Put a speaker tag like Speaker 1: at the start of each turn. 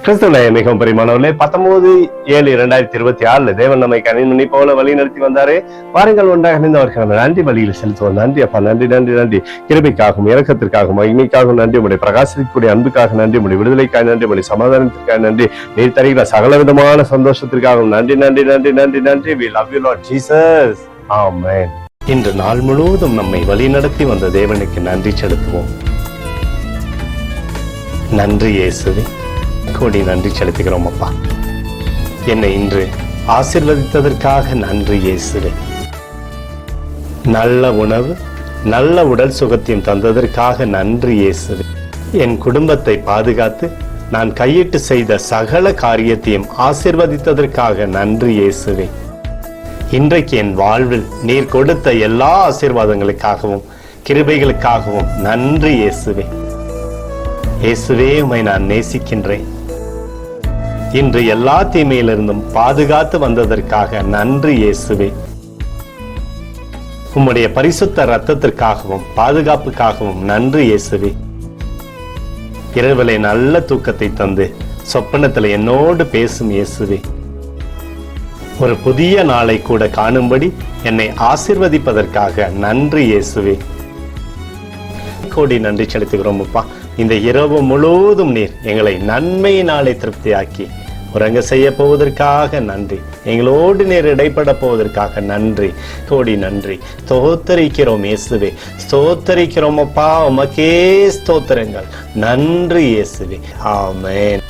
Speaker 1: கிறிஸ்துவ மிகவும் பிரியமானவர்களே, 19/7/2026 தேவன் நம்மை கனிமணி போல வழி நடத்தி வந்தாரு. வாருங்கள் ஒன்றாக இணைந்தவர்கள் நம்ம நன்றி வழியில் செலுத்துவோம். நன்றி அப்பா, நன்றி நன்றி நன்றி. கிருபைக்காகவும் இரக்கத்திற்காகவும் மகிமைக்காகவும் நன்றி. உடைய பிரகாசத்திற்குரிய அன்புக்காக நன்றி. உடைய விடுதலைக்காக நன்றி. உடைய சமாதானத்திற்காக நன்றி. நீர் தருகிற சகல விதமான சந்தோஷத்திற்காகவும் நன்றி நன்றி நன்றி நன்றி நன்றி. We love you Lord Jesus. Amen. இன்று நாள் முழுவதும் நம்மை வழி நடத்தி வந்த தேவனுக்கு நன்றி செலுத்துவோம். நன்றி இயேசுவே, கோடி நன்றி செலுத்துகிறோம் அப்பா. என்னை இன்று ஆசீர்வதித்ததற்காக நன்றி இயேசுவே. நல்ல உணவு, நல்ல உடல் சுகத்தையும் தந்ததற்காக நன்றி இயேசுவே. என் குடும்பத்தை பாதுகாத்து நான் கையிட்டு செய்த சகல காரியத்தையும் ஆசீர்வதித்ததற்காக நன்றி இயேசுவே. இன்றைக்கு என் வாழ்வில் நீர் கொடுத்த எல்லா ஆசீர்வாதங்களுக்காகவும் கிருபைகளுக்காகவும் நன்றி இயேசுவே. இயேசுவே, உம்மை நான் நேசிக்கின்றேன். இன்று எல்லா தீமையிலிருந்தும் பாதுகாத்து வந்ததற்காக நன்றி இயேசுவே. உம்முடைய பரிசுத்த இரத்தத்திற்காகவும் பாதுகாப்புக்காகவும் நன்றி இயேசுவே. இரவிலே நல்ல தூக்கத்தை தந்து சொப்பனத்தில் என்னோடு பேசும் இயேசுவே. ஒரு புதிய நாளை கூட காணும்படி என்னை ஆசீர்வதிப்பதற்காக நன்றி இயேசுவே. கோடி நன்றி செலுத்துகிறோம் அப்பா. இந்த இரவு முழுவதும் நீர் எங்களை நன்மையினாலே திருப்தியாக்கி உறங்க செய்ய போவதற்காக நன்றி. எங்களோடு நீர் இடைப்பட போவதற்காக நன்றி. கோடி நன்றி. ஸ்தோத்தரிக்கிறோம் இயேசுவே, ஸ்தோத்தரிக்கிறோம் அப்பா. உமக்கே ஸ்தோத்திரங்கள். நன்றி இயேசுவே. ஆமென்.